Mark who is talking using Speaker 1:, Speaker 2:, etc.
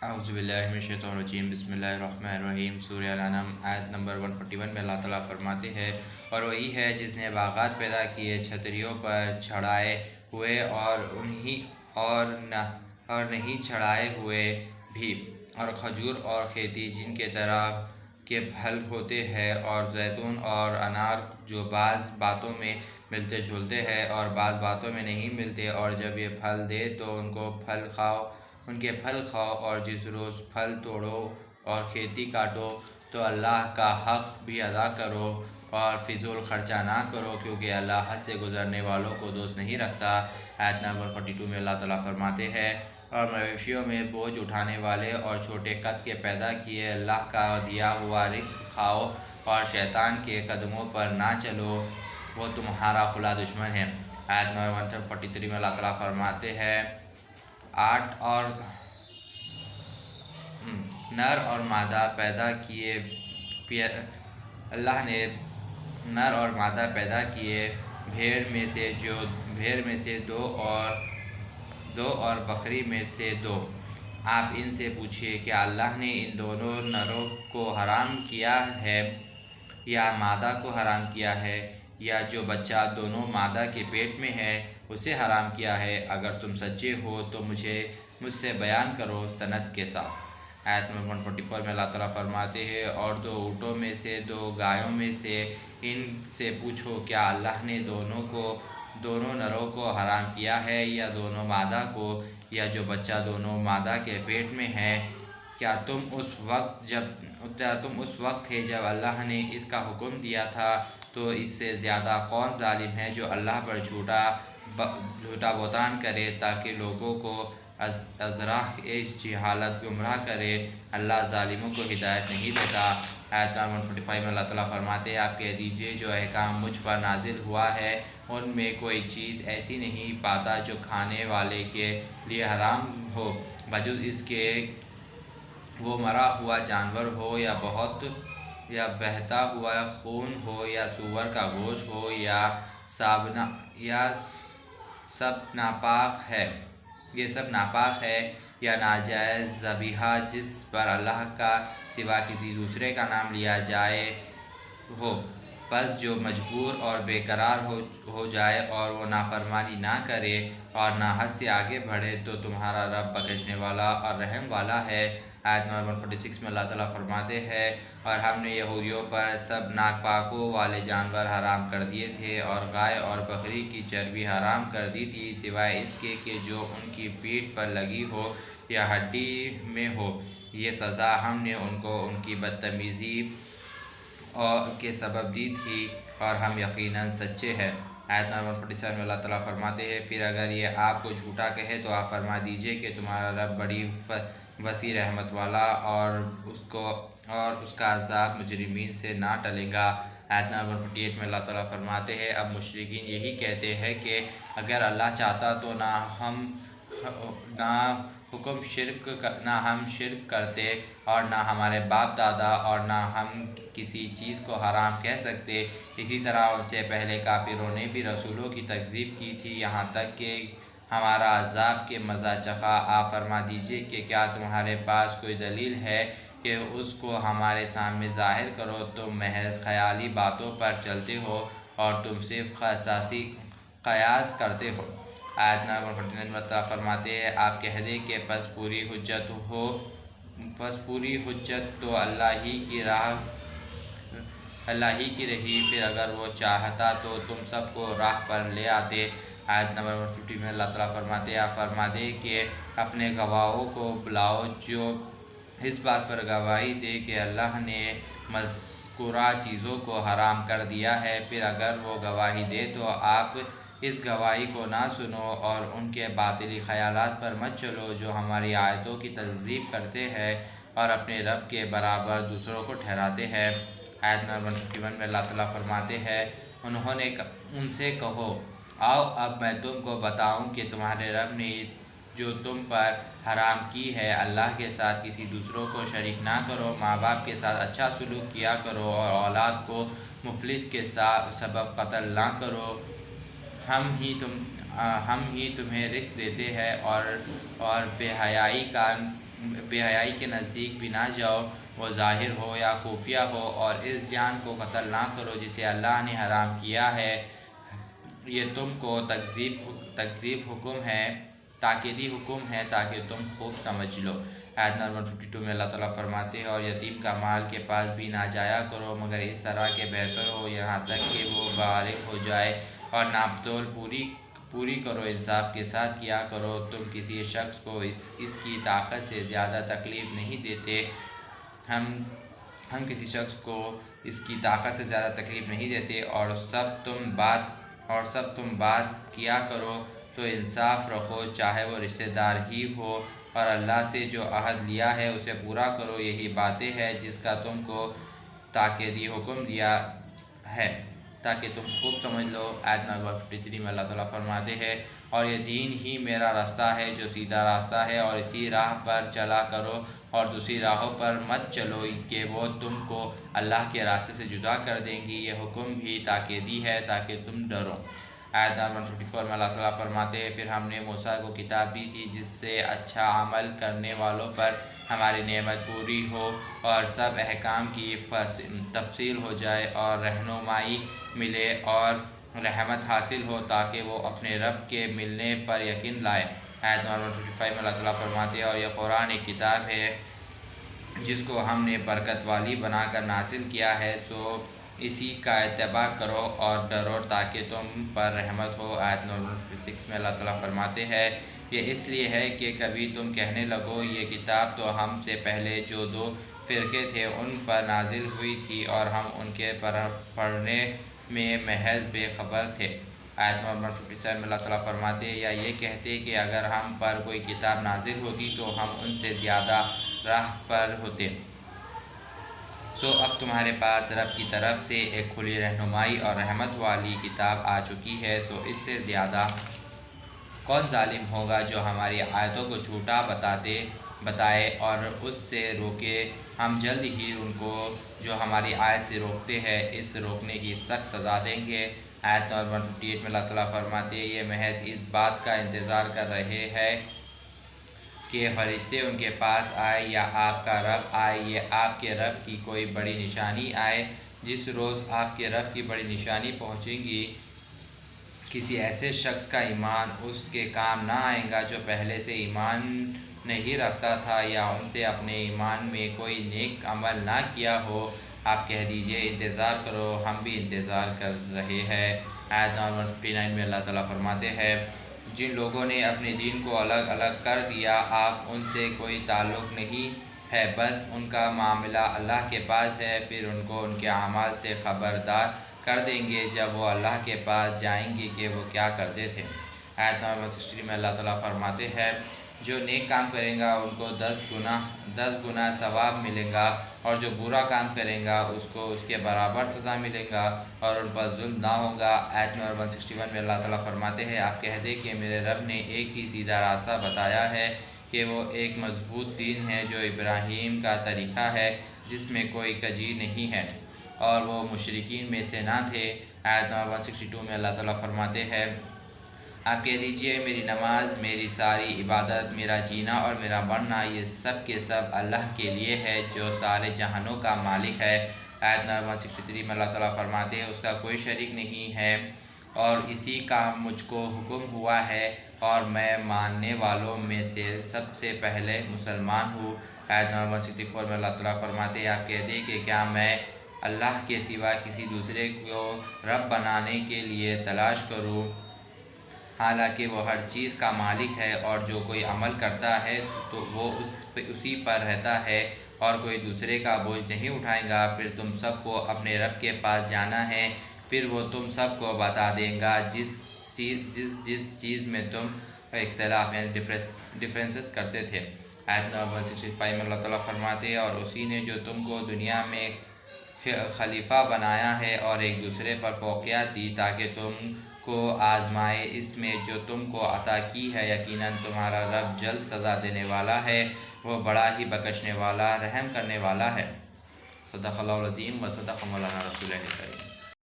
Speaker 1: اعوذ باللہ من الشیطان الرجیم بسم اللہ الرحمن الرحیم سورہ الانعام آیت نمبر 141 میں اللہ تعالیٰ فرماتے ہیں، اور وہی ہے جس نے باغات پیدا کیے چھتریوں پر چڑھائے ہوئے اور نہیں چڑھائے ہوئے بھی، اور کھجور اور کھیتی جن کے طرح کے پھل ہوتے ہیں، اور زیتون اور انار جو بعض باتوں میں ملتے جلتے ہیں اور بعض باتوں میں نہیں ملتے، اور جب یہ پھل دے تو ان کے پھل کھاؤ، اور جس روز پھل توڑو اور کھیتی کاٹو تو اللہ کا حق بھی ادا کرو اور فضول خرچہ نہ کرو، کیونکہ اللہ حد سے گزرنے والوں کو دوست نہیں رکھتا۔ آیت نمبر 42 میں اللہ تعالیٰ فرماتے ہیں، اور مویشیوں میں بوجھ اٹھانے والے اور چھوٹے قد کے پیدا کیے، اللہ کا دیا ہوا رزق کھاؤ اور شیطان کے قدموں پر نہ چلو، وہ تمہارا کھلا دشمن ہے۔ آیت نمبر 143 میں اللہ تعالیٰ فرماتے ہیں، نر اور مادہ پیدا کیے، اللہ نے نر اور مادہ پیدا کیے، بھیڑ میں سے دو اور بکری میں سے دو۔ آپ ان سے پوچھئے، کیا اللہ نے ان دونوں نروں کو حرام کیا ہے یا مادہ کو حرام کیا ہے، یا جو بچہ دونوں مادہ کے پیٹ میں ہے اسے حرام کیا ہے؟ اگر تم سچے ہو تو مجھ سے بیان کرو سند کے ساتھ۔ آیت نمبر 144 میں اللہ تعالیٰ فرماتے ہیں، اور دو اونٹوں میں سے دو گایوں میں سے ان سے پوچھو، کیا اللہ نے دونوں نروں کو حرام کیا ہے یا دونوں مادہ کو، یا جو بچہ دونوں مادہ کے پیٹ میں ہے؟ کیا تم اس وقت تھے جب اللہ نے اس کا حکم دیا تھا؟ تو اس سے زیادہ کون ظالم ہے جو اللہ پر جھوٹا بہتان کرے تاکہ لوگوں کو ازراہ جہالت گمراہ کرے۔ اللہ ظالموں کو ہدایت نہیں دیتا۔ آیت 145 میں اللہ تعالیٰ فرماتے ہیں، آپ کہہ دیجئے، جو احکام مجھ پر نازل ہوا ہے ان میں کوئی چیز ایسی نہیں پاتا جو کھانے والے کے لیے حرام ہو، بجز اس کے وہ مرا ہوا جانور ہو، یا بہتا ہوا خون ہو، یا سور کا گوشت ہو، یا یہ سب ناپاک ہے، یا ناجائز ذبیحہ جس پر اللہ کا سوا کسی دوسرے کا نام لیا جائے ہو۔ پس جو مجبور اور بے قرار ہو جائے اور وہ نافرمانی نہ کرے اور نہ حد سے آگے بڑھے تو تمہارا رب بخشنے والا اور رحم والا ہے۔ آیت نمبر 146 میں اللہ تعالیٰ فرماتے ہیں، اور ہم نے یہودیوں پر سب ناپاکیوں والے جانور حرام کر دیے تھے، اور گائے اور بکری کی چربی حرام کر دی تھی، سوائے اس کے کہ جو ان کی پیٹھ پر لگی ہو یا ہڈی میں ہو۔ یہ سزا ہم نے ان کو ان کی بدتمیزی کے سبب دی تھی، اور ہم یقیناً سچے ہیں۔ آیت نمبر 47 میں اللہ تعالیٰ فرماتے ہیں، پھر اگر یہ آپ کو جھوٹا کہے تو آپ فرما دیجئے کہ تمہارا رب بڑی وسیع رحمت والا اور اس کا عذاب مجرمین سے نہ ٹلے گا۔ آیت نمبر 48 میں اللہ تعالیٰ فرماتے ہیں، اب مشرکین یہی کہتے ہیں کہ اگر اللہ چاہتا تو نہ ہم شرک کرتے اور نہ ہمارے باپ دادا، اور نہ ہم کسی چیز کو حرام کہہ سکتے۔ اسی طرح ان سے پہلے کافروں نے بھی رسولوں کی تکذیب کی تھی، یہاں تک کہ ہمارا عذاب کے مزہ چکھا۔ آپ فرما دیجئے کہ کیا تمہارے پاس کوئی دلیل ہے کہ اس کو ہمارے سامنے ظاہر کرو؟ تم محض خیالی باتوں پر چلتے ہو اور تم صرف قیاس کرتے ہو۔ آیت نمبر 49 میں اللہ فرماتے ہیں، آپ کہہ دیں کہ پس پوری حجت تو اللہ ہی کی رہی، پھر اگر وہ چاہتا تو تم سب کو راہ پر لے آتے۔ آیت نمبر 50 میں اللہ تعالیٰ فرماتے ہیں، آپ فرما دیں کہ اپنے گواہوں کو بلاؤ جو اس بات پر گواہی دے کہ اللہ نے مذکورہ چیزوں کو حرام کر دیا ہے، پھر اگر وہ گواہی دے تو آپ اس گواہی کو نہ سنو اور ان کے باطلی خیالات پر مت چلو جو ہماری آیتوں کی تکذیب کرتے ہیں اور اپنے رب کے برابر دوسروں کو ٹھہراتے ہیں۔ آیت نمبر 51 میں اللہ تعالیٰ فرماتے ہیں، ان سے کہو، آؤ اب میں تم کو بتاؤں کہ تمہارے رب نے جو تم پر حرام کی ہے، اللہ کے ساتھ کسی دوسروں کو شریک نہ کرو، ماں باپ کے ساتھ اچھا سلوک کیا کرو، اور اولاد کو مفلس کے سبب قتل نہ کرو۔ ہم ہی تمہیں رزق دیتے ہیں اور بے حیائی کا بے حیائی کے نزدیک بھی نہ جاؤ، وہ ظاہر ہو یا خفیہ ہو، اور اس جان کو قتل نہ کرو جسے اللہ نے حرام کیا ہے۔ یہ تم کو تکذیب حکم ہے، تاکیدی حکم ہے تاکہ تم خوب سمجھ لو۔ آیت نمبر 52 میں اللہ تعالیٰ فرماتے ہیں، اور یتیم کا مال کے پاس بھی نہ جایا کرو مگر اس طرح کہ بہتر ہو یہاں تک کہ وہ بالغ ہو جائے، اور ناپ تول پوری کرو، انصاف کے ساتھ کیا کرو۔ تم کسی شخص کو اس کی طاقت سے زیادہ تکلیف نہیں دیتے، ہم کسی شخص کو اس کی طاقت سے زیادہ تکلیف نہیں دیتے، اور سب تم بات کیا کرو تو انصاف رکھو، چاہے وہ رشتہ دار ہی ہو، اور اللہ سے جو عہد لیا ہے اسے پورا کرو۔ یہی باتیں ہیں جس کا تم کو تاکیدی حکم دیا ہے تاکہ تم خوب سمجھ لو۔ آیت نمبر 53 میں اللہ تعالیٰ فرماتے ہیں، اور یہ دین ہی میرا راستہ ہے جو سیدھا راستہ ہے، اور اسی راہ پر چلا کرو، اور دوسری راہوں پر مت چلو کہ وہ تم کو اللہ کے راستے سے جدا کر دیں گی۔ یہ حکم بھی تاکیدی ہے تاکہ تم ڈرو۔ آیت نمبر 54 میں اللہ تعالیٰ فرماتے ہیں، پھر ہم نے موسیٰ کو کتاب دی تھی جس سے اچھا عمل کرنے والوں پر ہماری نعمت پوری ہو اور سب احکام کی تفصیل ہو جائے، اور رہنمائی ملے اور رحمت حاصل ہو تاکہ وہ اپنے رب کے ملنے پر یقین لائے۔ آیت نمبر 55 میں اللہ تعالیٰ فرماتے ہیں، اور یہ قرآن ایک کتاب ہے جس کو ہم نے برکت والی بنا کر نازل کیا ہے، سو اسی کا اتباع کرو اور ڈرو تاکہ تم پر رحمت ہو۔ آیت نمبر 56 میں اللہ تعالیٰ فرماتے ہیں، یہ اس لیے ہے کہ کبھی تم کہنے لگو یہ کتاب تو ہم سے پہلے جو 2 فرقے تھے ان پر نازل ہوئی تھی اور ہم ان کے پڑھنے میں محض بے خبر تھے۔ آیت نمبر 57 میں اللہ تعالیٰ فرماتے ہیں، یا یہ کہتے کہ اگر ہم پر کوئی کتاب نازل ہوتی تو ہم ان سے زیادہ راہ پر ہوتے، سو اب تمہارے پاس رب کی طرف سے ایک کھلی رہنمائی اور رحمت والی کتاب آ چکی ہے، سو اس سے زیادہ کون ظالم ہوگا جو ہماری آیتوں کو جھوٹا بتائے اور اس سے روکے۔ ہم جلد ہی ان کو جو ہماری آیت سے روکتے ہیں اس روکنے کی سخت سزا دیں گے۔ آیت نمبر 58 میں اللہ تعالیٰ فرماتے ہیں، یہ محض اس بات کا انتظار کر رہے ہیں کہ فرشتے ان کے پاس آئے یا آپ کا رب آئے، یہ آپ کے رب کی کوئی بڑی نشانی آئے۔ جس روز آپ کے رب کی بڑی نشانی پہنچے گی، کسی ایسے شخص کا ایمان اس کے کام نہ آئے گا جو پہلے سے ایمان نہیں رکھتا تھا یا ان سے اپنے ایمان میں کوئی نیک عمل نہ کیا ہو۔ آپ کہہ دیجئے انتظار کرو، ہم بھی انتظار کر رہے ہیں۔ آیت نمبر 59 میں اللہ تعالیٰ فرماتے ہیں، جن لوگوں نے اپنے دین کو الگ الگ کر دیا آپ ان سے کوئی تعلق نہیں ہے، بس ان کا معاملہ اللہ کے پاس ہے، پھر ان کو ان کے اعمال سے خبردار کر دیں گے جب وہ اللہ کے پاس جائیں گے کہ وہ کیا کرتے تھے۔ آیت نمبر 60 میں اللہ تعالیٰ فرماتے ہیں، جو نیک کام کرے گا ان کو 10 گنا ثواب ملے گا، اور جو برا کام کرے گا اس کو اس کے برابر سزا ملے گا اور ان پر ظلم نہ ہوگا۔ آیت نمبر 161 میں اللہ تعالیٰ فرماتے ہیں، آپ کہہ دیں کہ میرے رب نے ایک ہی سیدھا راستہ بتایا ہے کہ وہ ایک مضبوط دین ہے جو ابراہیم کا طریقہ ہے جس میں کوئی کجی نہیں ہے اور وہ مشرکین میں سے نہ تھے۔ آیت نمبر 162 میں اللہ تعالیٰ فرماتے ہیں، آپ کہہ دیجئے میری نماز، میری ساری عبادت، میرا جینا اور میرا مرنا یہ سب کے سب اللہ کے لیے ہے جو سارے جہانوں کا مالک ہے۔ آیت نمبر 163 میں اللہ تعالیٰ فرماتے ہیں، اس کا کوئی شریک نہیں ہے اور اسی کا مجھ کو حکم ہوا ہے اور میں ماننے والوں میں سے سب سے پہلے مسلمان ہوں۔ آیت نمبر 164 میں اللہ تعالیٰ فرماتے ہیں، آپ کہہ دیں کہ کیا میں اللہ کے سوا کسی دوسرے کو رب بنانے کے لیے تلاش کروں، حالانکہ وہ ہر چیز کا مالک ہے، اور جو کوئی عمل کرتا ہے تو وہ اسی پر رہتا ہے اور کوئی دوسرے کا بوجھ نہیں اٹھائے گا۔ پھر تم سب کو اپنے رب کے پاس جانا ہے، پھر وہ تم سب کو بتا دے گا جس چیز میں تم اختلاف یعنی ڈفرینسز کرتے تھے۔ آیت نمبر 165 میں اللہ تعالیٰ فرماتے ہیں، اور اسی نے جو تم کو دنیا میں خلیفہ بنایا ہے اور ایک دوسرے پر فوقیت دی تاکہ تم کو آزمائے، اس میں جو تم کو عطا کی ہے، یقیناً تمہارا رب جلد سزا دینے والا ہے، وہ بڑا ہی بخشنے والا رحم کرنے والا ہے۔ صدق اللہ العظیم و صدق مولانا رسول اللہ۔